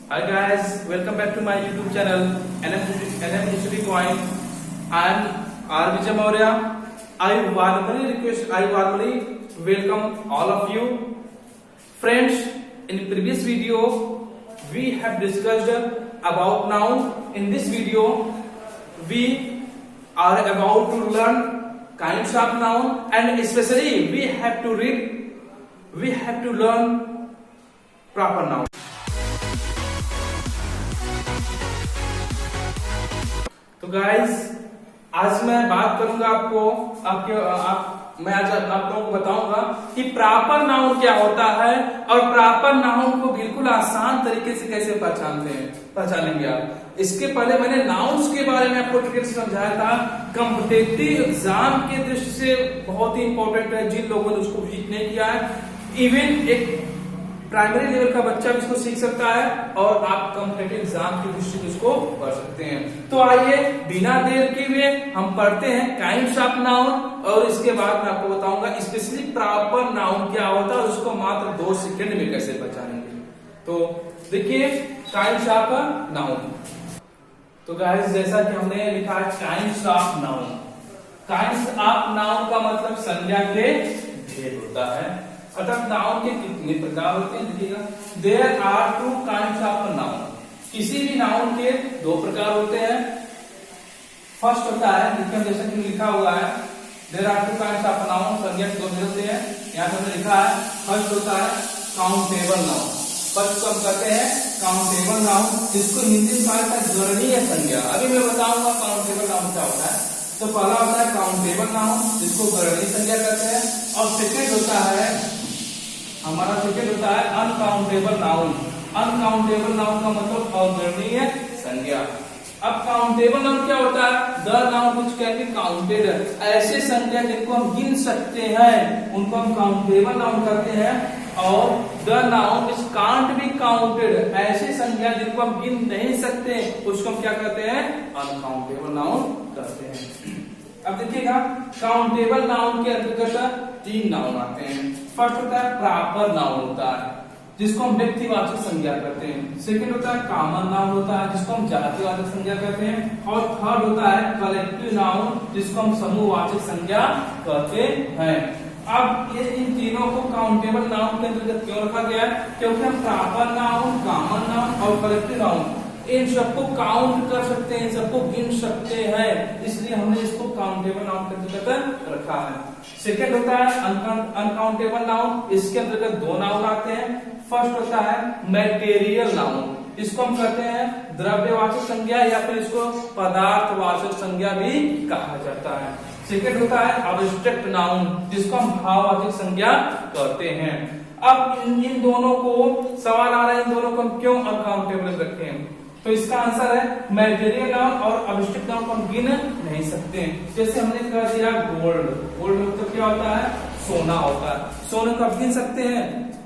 Hi guys, welcome back to my YouTube channel NM Coin. I am R. Vijay Maurya. I warmly welcome all of you. Friends, in the previous video, we have discussed about noun. In this video, we are about to learn kinds of noun, and especially we have to learn proper noun. तो guys, आज मैं बात करूंगा मैं आज आप लोगों को बताऊंगा कि प्रॉपर नाउन क्या होता है और प्रॉपर नाउन को बिल्कुल आसान तरीके से कैसे पहचानेंगे आप। इसके पहले मैंने नाउन्स के बारे में आपको डिटेल समझाया था। कॉम्पिटिटिव एग्जाम के दृष्टि से बहुत ही इंपॉर्टेंट है। जिन लोगों ने उसको विजिट नहीं किया है, इवन एक प्राइमरी लेवल का बच्चा भी इसको सीख सकता है और आप कॉम्पिटिटिव एग्जाम की दृष्टि से इसको पढ़ सकते हैं। तो आइए बिना देर के हुए हम पढ़ते हैं काइंड्स ऑफ नाउन, और इसके बाद मैं आपको बताऊंगा स्पेशली प्रॉपर नाउन क्या होता है और उसको मात्र 2 सेकंड में कैसे पहचानेंगे। तो देखिए काइंड्स ऑफ नाउन। तो गाइस, जैसा कि हमने लिखा है kinds of noun. Kinds of noun का मतलब संज्ञा के भेद होता है, अर्थात नाउन के कितने प्रकार होते हैं। देखिएगा, there are 2 kinds of noun. किसी भी नाउन के 2 प्रकार होते हैं। फर्स्ट होता है, देखिए जैसा कि लिखा हुआ है, there are 2 kinds of noun, संज्ञा के 2 भेद होते हैं। यहाँ पर हमने लिखा है फर्स्ट होता है काउंटेबल नाउन। फर्स्ट को हम कहते हैं काउंटेबल नाउन, जिसको हिंदी में कहा है गणनीय संज्ञा। अभी मैं बताऊंगा काउंटेबल नाउन क्या होता है। तो पहला होता है काउंटेबल नाउन, जिसको गणनीय संज्ञा कहते हैं, और सेकेंड होता है अनकाउंटेबल नाउन। अनकाउंटेबल नाउन का मतलब अगणनीय संज्ञा। अब काउंटेबल नाउन क्या होता है? The noun which can be counted. ऐसे संज्ञा जिनको हम गिन सकते हैं उनको हम काउंटेबल नाउन कहते हैं, और the noun which can't be counted, ऐसे संज्ञा जिनको हम गिन नहीं सकते उसको हम क्या कहते हैं? अनकाउंटेबल नाउन कहते हैं। अब देखिएगा, काउंटेबल नाउन के अंतर्गत 3 नाउन आते हैं। फर्स्ट होता है प्रॉपर नाउन होता है, जिसको हम व्यक्तिवाचक संज्ञा कहते हैं। सेकंड होता है कॉमन नाउन होता है, जिसको हम जातिवाचक संज्ञा कहते हैं। और थर्ड होता है कलेक्टिव नाउन, जिसको हम समूहवाचक संज्ञा कहते हैं। अब ये इन तीनों को काउंटेबल नाउन के अंतर्गत क्यों रखा गया है? क्योंकि हम प्रॉपर नाउन, कॉमन नाउन और कलेक्टिव नाउन इन सबको काउंट कर सकते हैं, सबको गिन सकते हैं, इसलिए हमने इसको काउंटेबल नाउन के अंतर्गत रखा है। सेकेंड होता है अनकाउंटेबल नाउन, इसके अंतर्गत 2 नाउन आते हैं। फर्स्ट होता है मैटेरियल नाउन, इसको हम कहते हैं द्रव्यवाचक संज्ञा, या फिर इसको पदार्थवाचक संज्ञा भी कहा जाता है। सेकेंड होता है अब्स्ट्रैक्ट नाउन, जिसको हम भाववाचक संज्ञा कहते हैं। अब इन दोनों को सवाल आ रहा है, इन दोनों को हम क्यों अनकाउंटेबल रखे हैं? तो इसका आंसर है मैटेरियल नाउन और अब्स्ट्रैक्ट नाउन को हम गिन नहीं सकते। जैसे हमने कह दिया गोल्ड। गोल्ड मतलब क्या होता है? सोना होता है। सोने को आप गिन सकते हैं?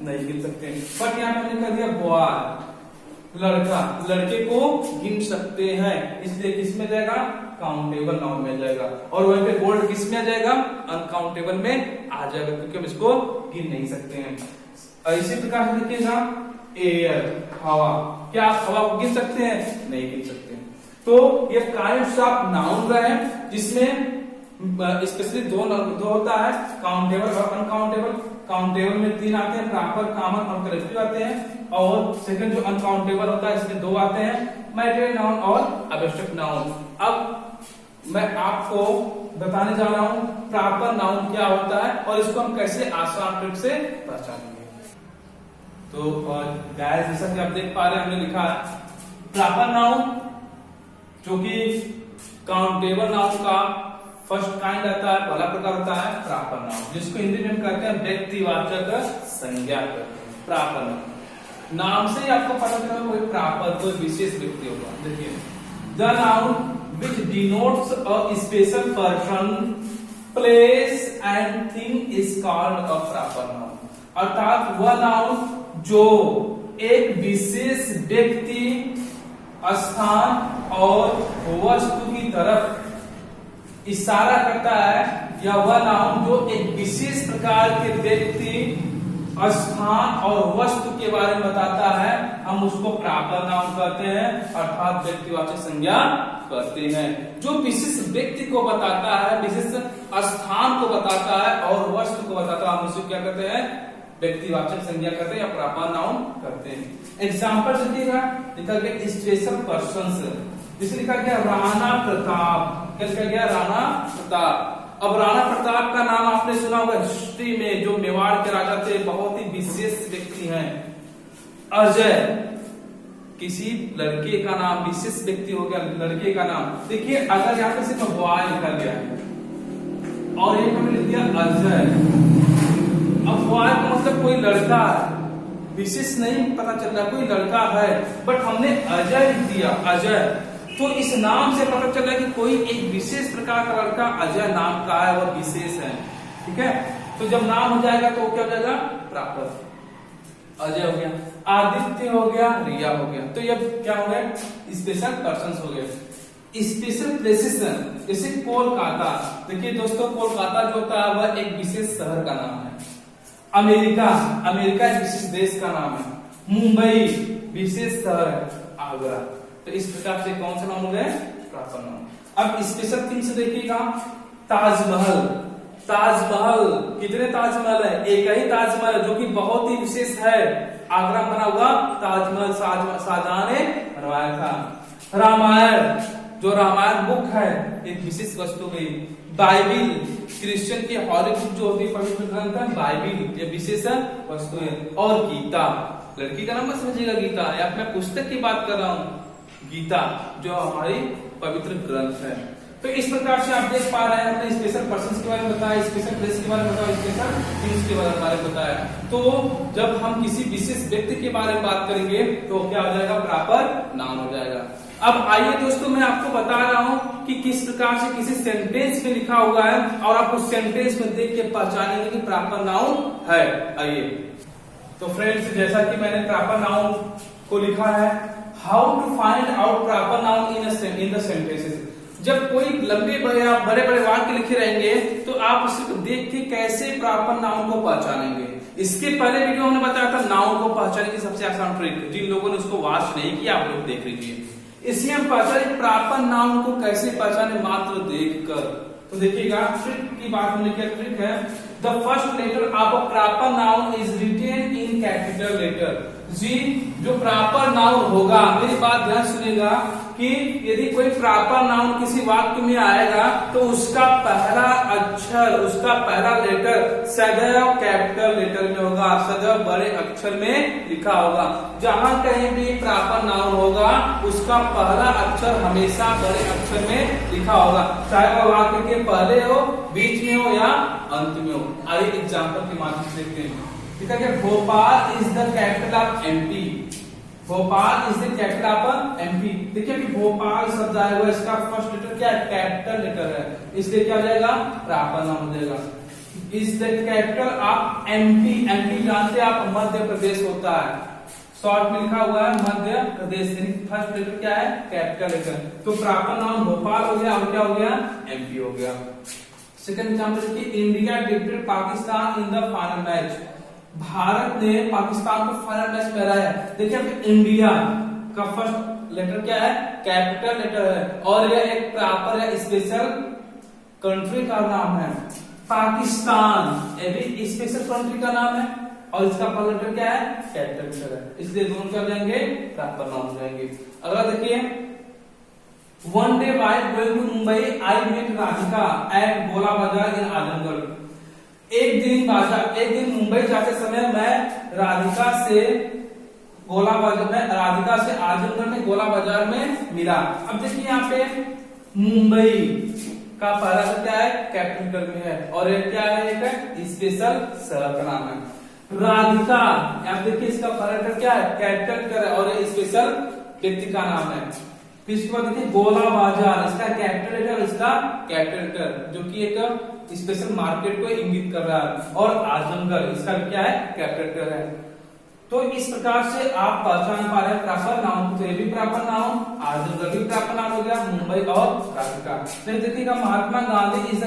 नहीं गिन सकते। बट यहाँ पे हमने कह दिया बॉय, लड़का, लड़के को गिन सकते हैं, इसलिए किस में जाएगा? काउंटेबल नाउन में जाएगा। और वहीं पे गोल्ड किस में आ जाएगा? अनकाउंटेबल में आ जाएगा, क्योंकि हम इसको गिन नहीं सकते हैं। इसी प्रकार से देखिएगा, एयर, हवा, क्या आप हवा को गिन सकते हैं? नहीं गिन सकते। तो ये काइंड्स ऑफ नाउन रहे, जिसमें स्पेशली 2 होता है, काउंटेबल और अनकाउंटेबल। काउंटेबल में 3 आते हैं, प्रॉपर, कॉमन और कलेक्टिव आते हैं। और सेकंड जो अनकाउंटेबल होता है, इसमें 2 आते हैं, मैटेरियल नाउन और अब्स्ट्रैक्ट नाउन। अब मैं आपको बताने जा रहा हूं प्रॉपर नाउन क्या होता है और इसको हम कैसे आसान ट्रिक से पहचानेंगे। तो गाइस, जैसा कि आप देख पा रहे हैं, हमने लिखा है प्रॉपर नाउन, जो कि काउंटेबल नाउन का फर्स्ट काइंड आता है, पहला प्रकार होता है प्रॉपर नाउन, जिसको हिंदी में हम कहते हैं व्यक्तिवाचक संज्ञा कहते हैं। प्रॉपर नाउन, नाम से ही आपको पता चला कोई प्रॉपर, कोई विशेष व्यक्ति होगा। देखिए, the noun which denotes a special person, place and thing is called a proper noun। अर्थात वह नाउन जो एक विशेष व्यक्ति, स्थान और वस्तु की तरफ इशारा करता है, या वह नाउन जो एक विशेष प्रकार के व्यक्ति, स्थान और वस्तु के बारे में बताता है, हम हम उसको प्रॉपर नाउन कहते हैं, अर्थात व्यक्तिवाचक संज्ञा कहते हैं। जो विशेष व्यक्ति को बताता है, विशेष स्थान को बताता है और वस्तु को बताता है, हम उसे क्या कहते हैं, व्यक्तिवाचक संज्ञा कहते हैं या प्रॉपर नाउन कहते हैं। एग्जाम्पल देखिएगा, लिखा गया स्पेशल पर्सन्स, जिसे लिखा गया राणा प्रताप। क्या लिखा गया, राणा प्रताप। अब राणा प्रताप का नाम आपने सुना होगा हिस्ट्री में, जो मेवाड़ के राजा थे, बहुत ही विशेष व्यक्ति हैं। अजय, किसी लड़के का नाम, विशेष व्यक्ति हो गया लड़के का नाम। देखिए अगर यहाँ पे सिर्फ बॉय लिखा गया और एक हमने लिख दिया अजय, अब बॉय का मतलब कोई लड़का है, विशेष नहीं पता चल रहा कोई लड़का है, बट हमने अजय लिख दिया, अजय, तो इस नाम से पता चल रहा है कि कोई एक विशेष प्रकार का लड़का अजय नाम का है, वह विशेष है। ठीक है, तो जब नाम हो जाएगा तो क्या हो जाएगा, प्रॉपर। अजय हो गया, आदित्य हो गया, रिया हो गया, तो ये क्या हो गया, स्पेशल पर्सन्स हो गए। स्पेशल प्लेसेस, जैसे कोलकाता, देखिए दोस्तों कोलकाता जो होता है वह एक विशेष शहर का नाम है। अमेरिका, अमेरिका एक विशेष देश का नाम है। मुंबई विशेष शहर है। आगरा, तो इस प्रकार से कौन सा नाम हो गए, प्रॉपर नाउन। अब स्पेशल थिंग्स देखिएगा, ताजमहल, ताजमहल, कितने ताजमहल है, एक ही ताजमहल है जो कि बहुत ही विशेष है, आगरा बना हुआ ताजमहल शाहजहां ने बनवाया था। रामायण, जो रामायण बुक है एक विशेष वस्तु गई। बाइबिल, क्रिश्चियन की हॉली बुक जो होती है, पवित्र ग्रंथ है, बाइबिल ये विशेष वस्तु है। और गीता, लड़की का नाम मत समझिएगा गीता, या मैं पुस्तक की बात कर रहा हूँ, गीता जो हमारी पवित्र ग्रंथ है। तो इस प्रकार से आप देख पा रहे हैं, हमने स्पेशल पर्सन्स के बारे में बताया, स्पेशल प्लेस के बारे में बताया, स्पेशल थिंग्स के बारे में बताया। तो जब हम किसी विशेष व्यक्ति के बारे में बात करेंगे तो क्या हो जाएगा, प्रॉपर नाउन हो जाएगा। अब आइए दोस्तों, मैं आपको बता रहा हूं कि किस प्रकार से किसी सेंटेंस में लिखा हुआ है और आप उस सेंटेंस में देख के पहचानेंगे कि प्रॉपर नाउन है। आइए, तो फ्रेंड्स जैसा कि मैंने प्रॉपर नाउन को लिखा है, how to find out proper noun in the sentences. जब कोई लंबे बड़े बड़े वाक्य लिखे रहेंगे तो आप उसको देख के कैसे प्रॉपर नाउन को पहचानेंगे। इसके पहले वीडियो हमने बताया था नाउन को पहचानने की सबसे आसान ट्रिक, जिन लोगों ने उसको वॉच नहीं किया आप लोग देख लीजिए। इसलिए हम पहचाने प्रॉपर नाउन को कैसे पहचाने, मात्र देखकर। तो देखिएगा ट्रिक की बात हमने क्या ट्रिक है, the first letter of a proper noun is written in capital letter. जी, जो प्रॉपर नाउन होगा, मेरी बात ध्यान सुनिएगा कि यदि कोई प्रॉपर नाउन किसी वाक्य में आएगा तो उसका पहला अक्षर, उसका पहला लेटर सदैव कैपिटल लेटर में होगा, सदैव बड़े अक्षर में लिखा होगा। जहां कहीं भी प्रॉपर नाउन होगा उसका पहला अक्षर हमेशा बड़े अक्षर में लिखा होगा, चाहे वह वाक्य के पहले हो, बीच में हो या अंत में हो। आइए एग्जाम्पल के माध्यम से देखते हैं। ठीक है, Bhopal is the capital of MP. Bhopal is the capital of MP. देखिए कि भोपाल शब्द आएगा, इसका फर्स्ट लेटर क्या है, कैपिटल लेटर है, इसलिए क्या हो जाएगा, प्रॉपर नाउन हो जाएगा। Is the capital of MP. MP जानते हैं आप, मध्य प्रदेश होता है, शॉर्ट में लिखा हुआ है मध्य प्रदेश, फर्स्ट लेटर क्या है, कैपिटल लेटर। तो प्रॉपर नाउन भोपाल हो गया, और क्या हो गया, एमपी हो गया। सेकंड एग्जांपल देखिए, India defeated Pakistan in the final match. Bharat ने पाकिस्तान को फाइनल मैच में हराया। देखिए इंडिया का फर्स्ट लेटर क्या है, कैपिटल लेटर है, और यह एक प्रॉपर या स्पेशल कंट्री का नाम है। पाकिस्तान ये भी स्पेशल कंट्री का नाम है और इसका पहला लेटर क्या है, कैपिटल लेटर है, इसलिए दोनों क्या हो जाएंगे, प्रॉपर नाउन हो जाएंगे। अगला देखिए, one day while going to Mumbai I met Radhika at Gola Bazaar इन आजमगढ़। एक दिन मुंबई जाते समय मैं राधिका से आजमगढ़ में गोला बाजार में मिला। अब देखिए यहाँ पे मुंबई का पहला शब्द क्या है, कैपिटल में है, और ये क्या है, एक स्पेशल शहर का नाम है। राधिका, आप देखिए इसका पहला लेटर क्या है, कैपिटल है, और ये स्पेशल व्यक्ति का नाम है। फिर इसके बाद देखिए गोला बाजार, इसका कैपिटल लेटर, इसका कैपिटल लेटर, जो कि एक स्पेशल मार्केट को इंगित कर रहा है, और आजमगढ़ इसका क्या है, कैपिटल लेटर है। तो इस प्रकार से आप पहचान पा रहे हैं प्रॉपर नाउन। तो ये भी प्रॉपर नाउन, आजमगढ़ भी प्रॉपर नाउन हो गया, मुंबई और राधिका। फिर देखिएगा Mahatma Gandhi is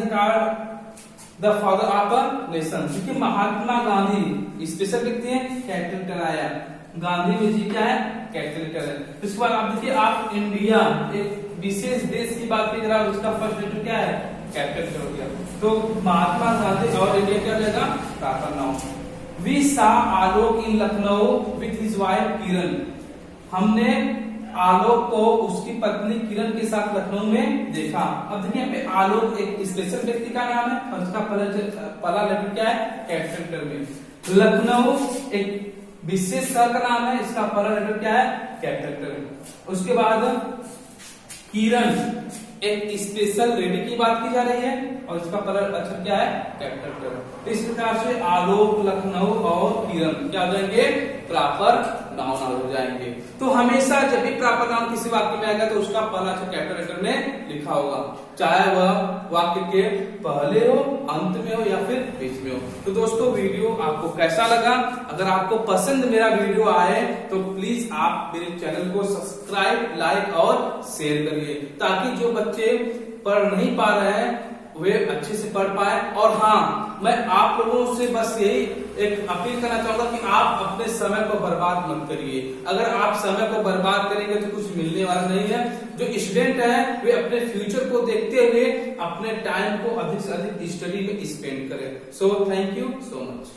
the father of a nation. देखिए महात्मा गांधी स्पेशल लिखते हैं, कैपिटल लेटर आया। गांधी में जी क्या है, कैपिटल लेटर है। इसके बाद आप देखिए, आप इंडिया एक विशेष देश की बात की, उसका फर्स्ट लेटर क्या है, कैपिटल लेटर हो गया। तो महात्मा गांधी और इंडिया क्या रहेगा, proper noun. We saw Alok in Lucknow with his wife Kiran, हमने आलोक को उसकी पत्नी किरण के साथ लखनऊ में देखा। अब देखिए यहाँ पे आलोक एक स्पेशल व्यक्ति का नाम है और उसका पहला लेटर क्या है, कैपिटल लेटर में। लखनऊ एक विशेष शहर का नाम है, इसका पहला लेटर क्या है, कैपिटल लेटर में। उसके बाद किरण एक स्पेशल लेडी की बात की जा रही है और इसका पहला अक्षर क्या है, कैपिटल लेटर। तो इस प्रकार से आलोक, लखनऊ और किरण क्या हो जाएंगे, प्रॉपर नाउन हो जाएंगे। तो हमेशा जब भी प्रॉपर नाउन किसी वाक्य में आएगा तो उसका पहला अक्षर कैपिटल लेटर में लिखा होगा, चाहे वह वाक्य के पहले हो, अंत में हो या फिर बीच में हो। तो दोस्तों वीडियो आपको कैसा लगा? अगर आपको पसंद मेरा वीडियो आए तो प्लीज आप मेरे चैनल को सब्सक्राइब, लाइक और शेयर करिए, ताकि जो बच्चे पढ़ नहीं पा रहे हैं वे अच्छे से पढ़ पाए। और हाँ, मैं आप लोगों से बस यही एक अपील करना चाहूंगा कि आप अपने समय को बर्बाद मत करिए। अगर आप समय को बर्बाद करेंगे तो कुछ मिलने वाला नहीं है। जो स्टूडेंट है वे अपने फ्यूचर को देखते हुए अपने टाइम को अधिक से अधिक स्टडी में स्पेंड करें। So thank you so much.